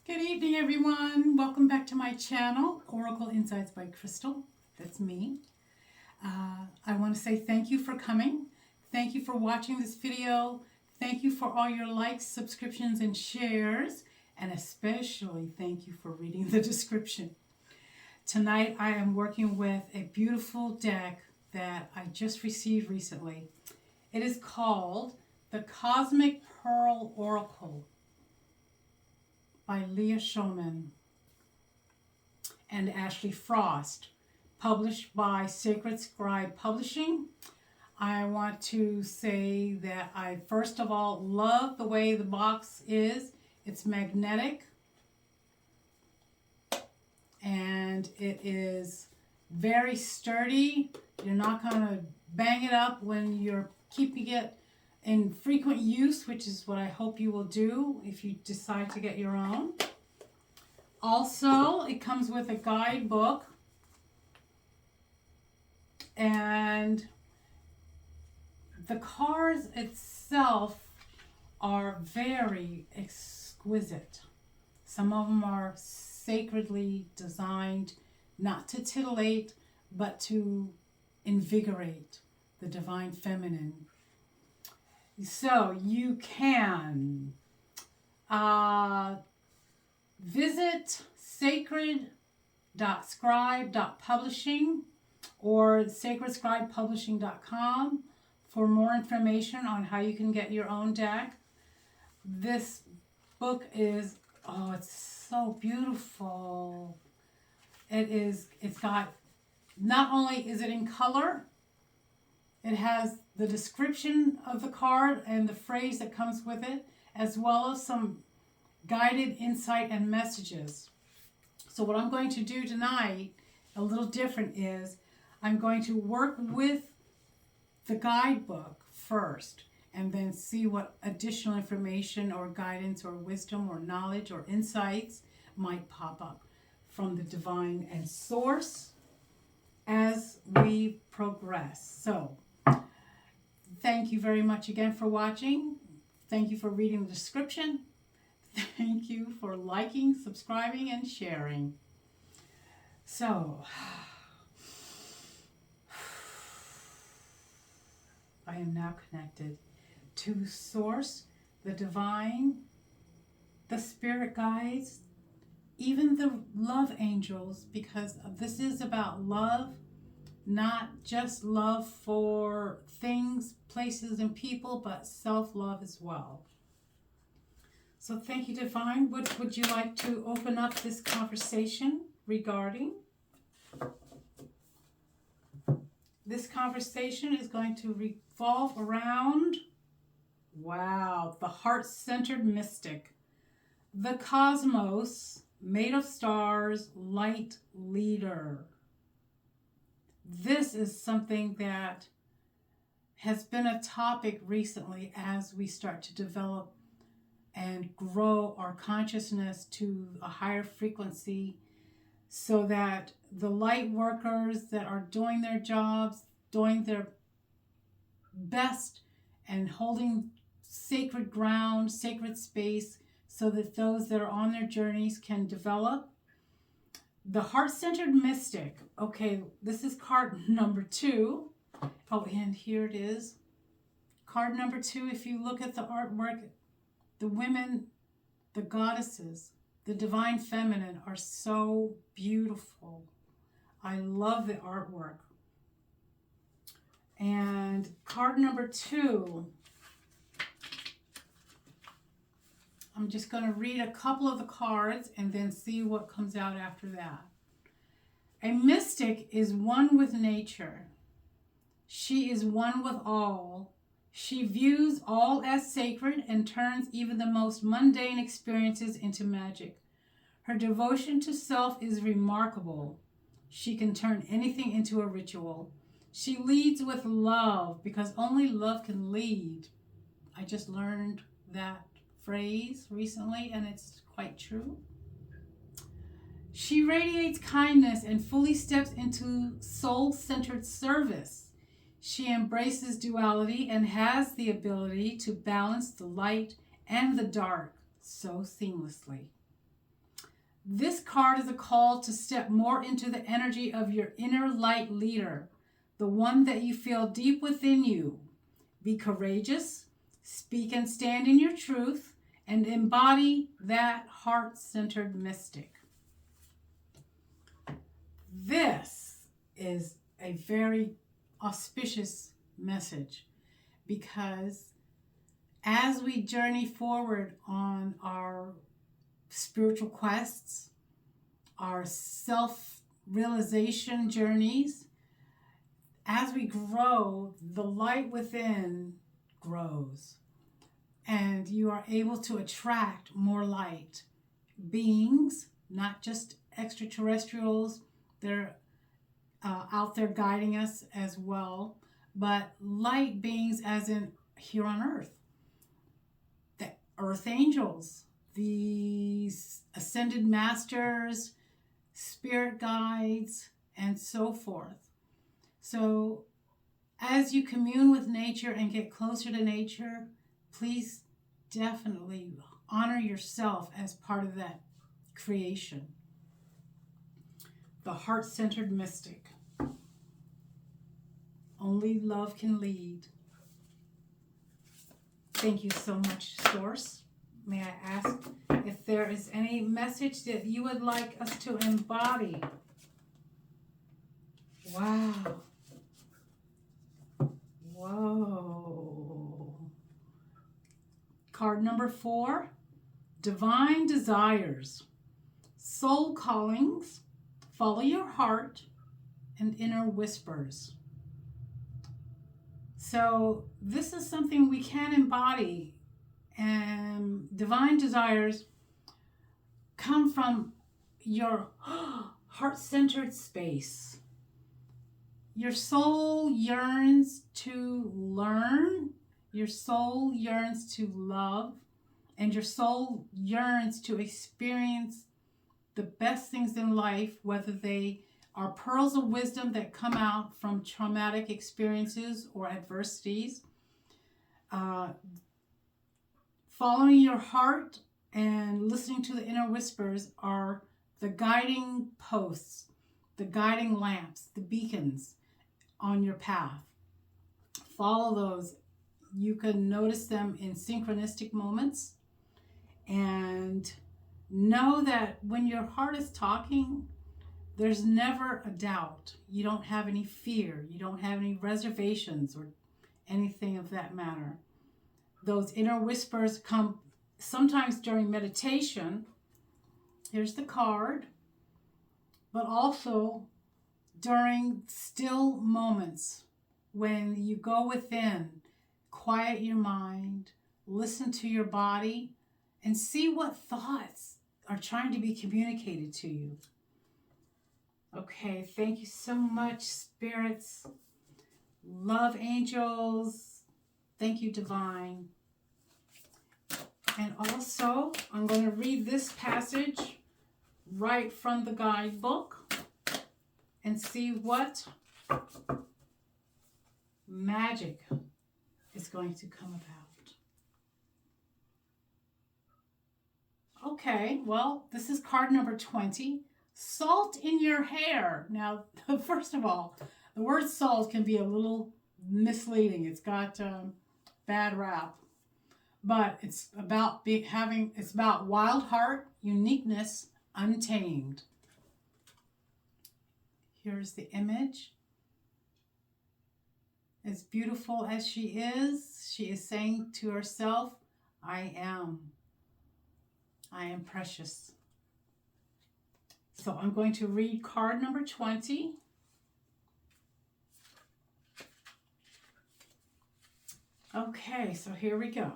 Good evening, everyone. Welcome back to my channel, Oracle Insights by Crystal. That's me. I want to say thank you for coming. Thank you for watching this video. Thank you for all your likes, subscriptions, and shares. And especially thank you for reading the description. Tonight I am working with a beautiful deck that I just received recently. It is called the Cosmic Pearl Oracle by Leah, Shoman and Ashley Frost, published by Sacred Scribe Publishing. I want to say that I first of all love the way the box is. It's magnetic and it is very sturdy. You're not going to bang it up when you're keeping it in frequent use, which is what I hope you will do if you decide to get your own. Also, it comes with a guidebook, and the cards itself are very exquisite. Some of them are sacredly designed not to titillate, but to invigorate the divine feminine. So you can visit sacred.scribe.publishing or sacredscribepublishing.com for more information on how you can get your own deck. This book is, oh, it's so beautiful. It's got, not only is it in color, it has the description of the card and the phrase that comes with it, as well as some guided insight and messages. So what I'm going to do tonight, a little different, is I'm going to work with the guidebook first and then see what additional information or guidance or wisdom or knowledge or insights might pop up from the divine and source as we progress. So thank you very much again for watching. Thank you for reading the description. Thank you for liking, subscribing, and sharing. So, I am now connected to Source, the divine, the spirit guides, even the love angels, because this is about love. Not just love for things, places, and people, but self-love as well. So thank you, Divine. What would you like to open up this conversation regarding? This conversation is going to revolve around, wow, the heart-centered mystic, the cosmos, made of stars, light leader. This is something that has been a topic recently as we start to develop and grow our consciousness to a higher frequency, so that the light workers that are doing their jobs, doing their best and holding sacred ground, sacred space, so that those that are on their journeys can develop. The heart-centered mystic. Okay, this is card number 2. Oh, and here it is. Card number 2, if you look at the artwork, the women, the goddesses, the divine feminine are so beautiful. I love the artwork. And card number 2, I'm just going to read a couple of the cards and then see what comes out after that. A mystic is one with nature. She is one with all. She views all as sacred and turns even the most mundane experiences into magic. Her devotion to self is remarkable. She can turn anything into a ritual. She leads with love because only love can lead. I just learned that phrase recently, and it's quite true. She radiates kindness and fully steps into soul-centered service. She embraces duality and has the ability to balance the light and the dark so seamlessly. This card is a call to step more into the energy of your inner light leader, the one that you feel deep within you. Be courageous, speak and stand in your truth, and embody that heart-centered mystic. This is a very auspicious message, because as we journey forward on our spiritual quests, our self-realization journeys, as we grow, the light within grows, and you are able to attract more light beings, not just extraterrestrials. They're out there guiding us as well, but light beings as in here on earth. The earth angels, the ascended masters, spirit guides, and so forth. So as you commune with nature and get closer to nature, please definitely honor yourself as part of that creation. The heart-centered mystic. Only love can lead. Thank you so much, Source. May I ask if there is any message that you would like us to embody? Wow. Whoa. Card number 4, Divine Desires. Soul callings, follow your heart, and inner whispers. So this is something we can embody, and divine desires come from your heart-centered space. Your soul yearns to learn, your soul yearns to love, and your soul yearns to experience the best things in life, whether they are pearls of wisdom that come out from traumatic experiences or adversities. Following your heart and listening to the inner whispers are the guiding posts, the guiding lamps, the beacons on your path. Follow those. You can notice them in synchronistic moments, and know that when your heart is talking, there's never a doubt. You don't have any fear. You don't have any reservations or anything of that matter. Those inner whispers come sometimes during meditation. Here's the card. But also during still moments when you go within, quiet your mind, listen to your body, and see what thoughts are trying to be communicated to you. Okay, thank you so much, spirits. Love, angels. Thank you, divine. And also, I'm going to read this passage right from the guidebook and see what magic is going to come about. Okay, well, this is card number 20. Salt in your hair. Now, first of all, the word salt can be a little misleading. It's got bad rap, but it's about it's about wild heart, uniqueness, untamed. Here's the image. As beautiful as she is saying to herself, I am precious. So I'm going to read card number 20. Okay, so here we go.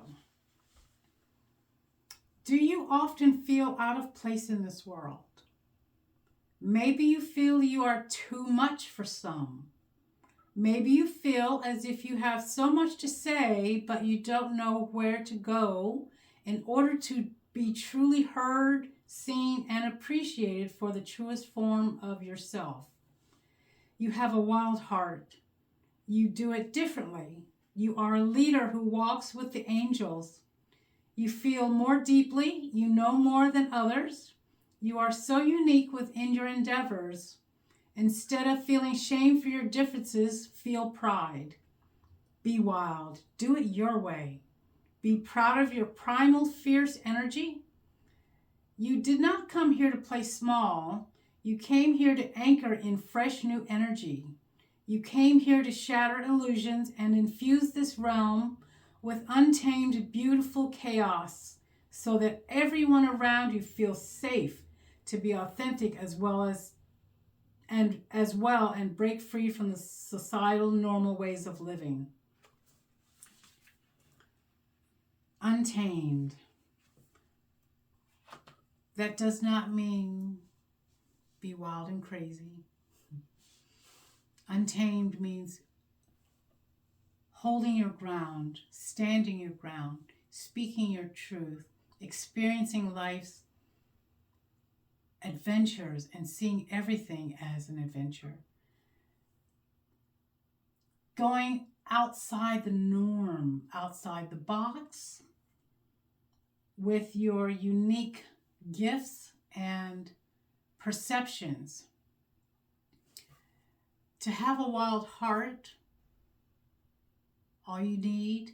Do you often feel out of place in this world? Maybe you feel you are too much for some. Maybe you feel as if you have so much to say, but you don't know where to go in order to be truly heard, seen, and appreciated for the truest form of yourself. You have a wild heart. You do it differently. You are a leader who walks with the angels. You feel more deeply. You know more than others. You are so unique within your endeavors. Instead of feeling shame for your differences, feel pride. Be wild. Do it your way. Be proud of your primal, fierce energy. You did not come here to play small. You came here to anchor in fresh new energy. You came here to shatter illusions and infuse this realm with untamed, beautiful chaos so that everyone around you feels safe to be authentic as well and break free from the societal normal ways of living. Untamed. That does not mean be wild and crazy. Untamed means holding your ground, standing your ground, speaking your truth, experiencing life's adventures and seeing everything as an adventure. Going outside the norm, outside the box, with your unique gifts and perceptions. To have a wild heart, all you need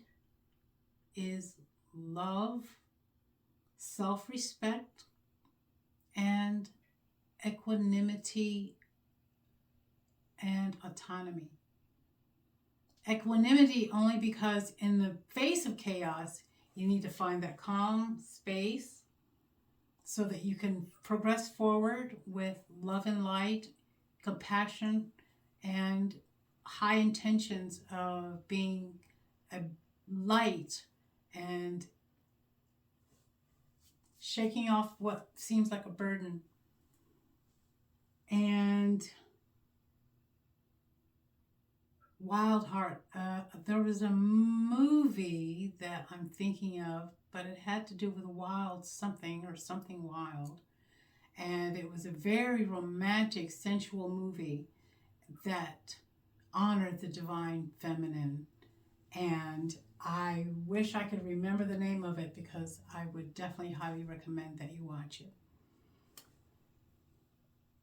is love, self-respect, and equanimity and autonomy. Equanimity only because in the face of chaos, you need to find that calm space so that you can progress forward with love and light, compassion, and high intentions of being a light and shaking off what seems like a burden. And Wild Heart. There was a movie that I'm thinking of, but it had to do with wild something or something wild. And it was a very romantic, sensual movie that honored the divine feminine. And I wish I could remember the name of it because I would definitely highly recommend that you watch it.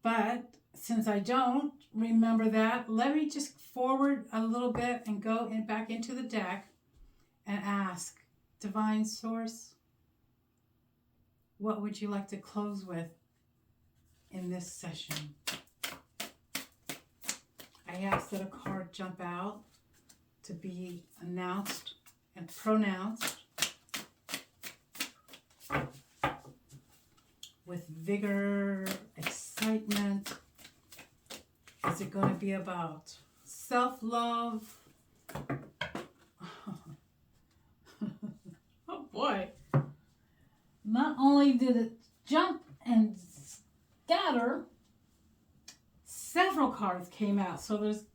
But since I don't remember that, let me just forward a little bit and go back into the deck and ask, Divine Source, what would you like to close with in this session? I ask that a card jump out to be announced and pronounced with vigor, excitement. Is it going to be about self-love? Oh boy. Not only did it jump and scatter, several cards came out. So there's,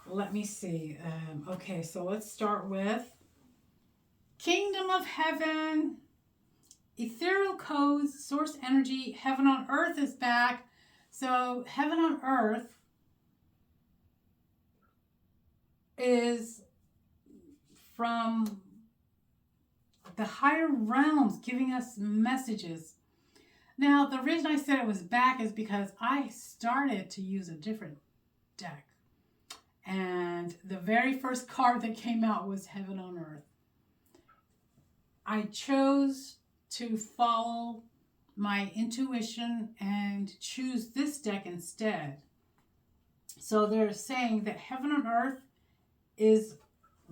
let me see. Okay, so let's start with Kingdom of Heaven. Ethereal codes, source energy, heaven on earth is back. So heaven on earth is from the higher realms giving us messages. Now, the reason I said it was back is because I started to use a different deck. And the very first card that came out was Heaven on Earth. I chose to follow my intuition and choose this deck instead. So they're saying that Heaven on Earth is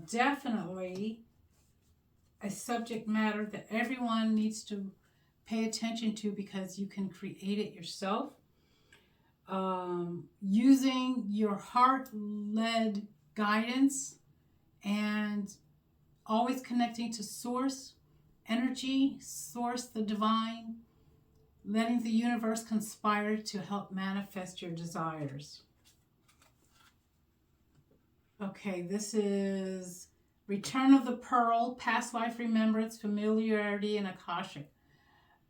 definitely a subject matter that everyone needs to pay attention to because you can create it yourself. Using your heart-led guidance and always connecting to source energy, source the divine, letting the universe conspire to help manifest your desires. Okay, this is Return of the Pearl, Past Life Remembrance, Familiarity, and Akashic.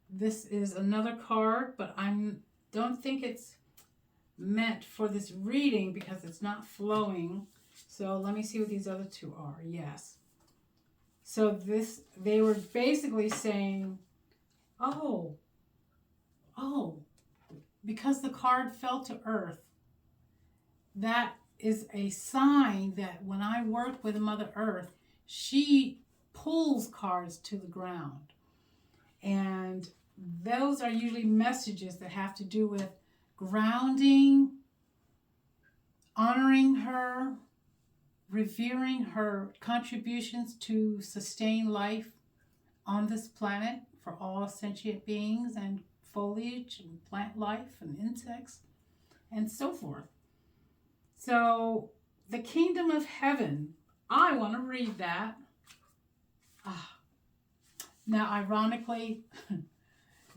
This is another card, but I don't think it's meant for this reading because it's not flowing. So let me see what these other two are. Yes. So they were basically saying Oh, because the card fell to earth, that is a sign that when I work with Mother Earth, she pulls cards to the ground. And those are usually messages that have to do with grounding, honoring her, revering her contributions to sustain life on this planet for all sentient beings and foliage and plant life and insects and so forth. So the kingdom of heaven, I want to read that. Now, ironically,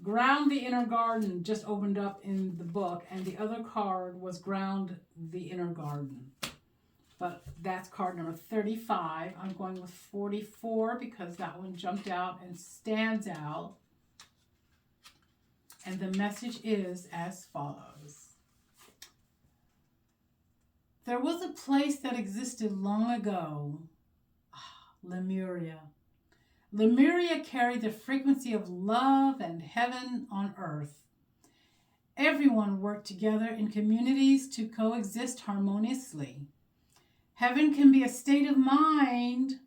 Ground the Inner Garden just opened up in the book, and the other card was Ground the Inner Garden. But that's card number 35. I'm going with 44 because that one jumped out and stands out. And the message is as follows. There was a place that existed long ago, Lemuria. Lemuria carried the frequency of love and heaven on earth. Everyone worked together in communities to coexist harmoniously. Heaven can be a state of mind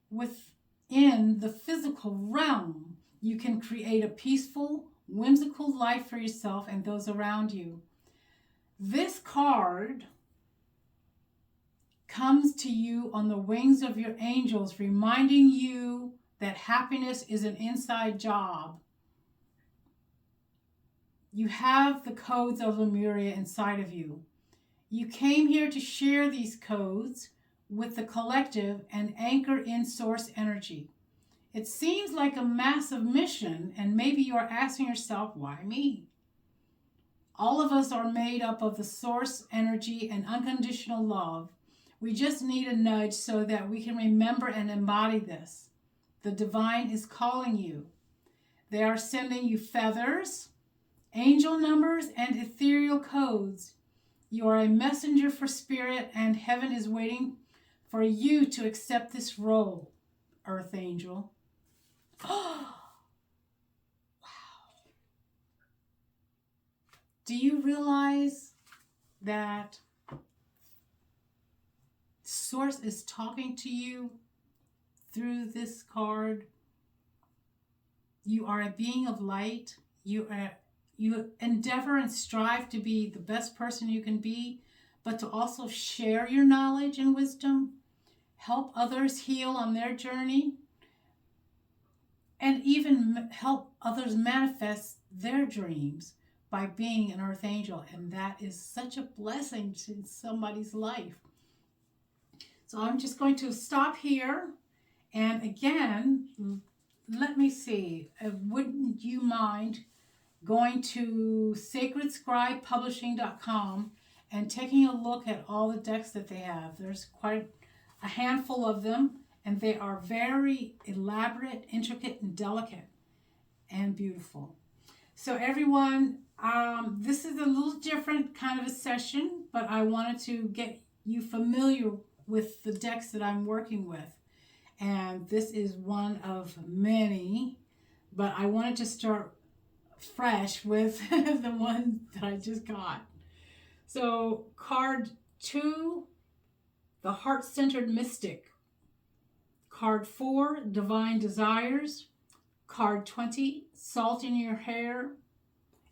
within the physical realm. You can create a peaceful, whimsical life for yourself and those around you. This card comes to you on the wings of your angels, reminding you that happiness is an inside job. You have the codes of Lemuria inside of you. You came here to share these codes with the collective and anchor in source energy. It seems like a massive mission, and maybe you are asking yourself, why me? All of us are made up of the source energy and unconditional love. We just need a nudge so that we can remember and embody this. The divine is calling you. They are sending you feathers, angel numbers, and ethereal codes. You are a messenger for spirit, and heaven is waiting for you to accept this role, Earth Angel. Oh, wow. Do you realize that Source is talking to you through this card? You are a being of light. You endeavor and strive to be the best person you can be, but to also share your knowledge and wisdom, help others heal on their journey, and even help others manifest their dreams by being an Earth Angel. And that is such a blessing to somebody's life. So I'm just going to stop here. And again, let me see. Wouldn't you mind going to sacredscribepublishing.com and taking a look at all the decks that they have? There's quite a handful of them, and they are very elaborate, intricate, and delicate, and beautiful. So everyone, this is a little different kind of a session, but I wanted to get you familiar with the decks that I'm working with. And this is one of many, but I wanted to start fresh with the one that I just got. So card 2, the Heart-Centered Mystic. Card 4, Divine Desires. Card 20, Salt in Your Hair.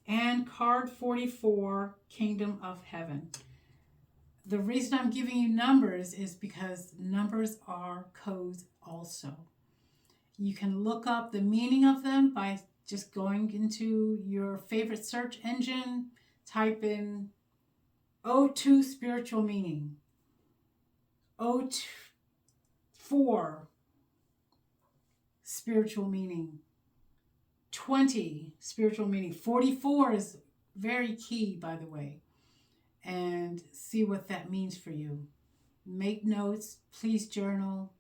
And card 44, Kingdom of Heaven. The reason I'm giving you numbers is because numbers are codes also. You can look up the meaning of them by just going into your favorite search engine, type in O2 spiritual meaning, O4 spiritual meaning, 20 spiritual meaning. 44 is very key, by the way. And see what that means for you. Make notes, please journal,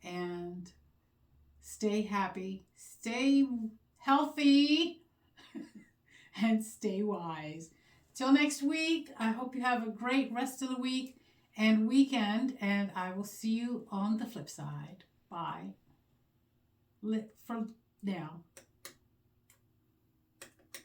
and stay happy, stay healthy, and stay wise. Till next week, I hope you have a great rest of the week and weekend, and I will see you on the flip side. Bye. For now.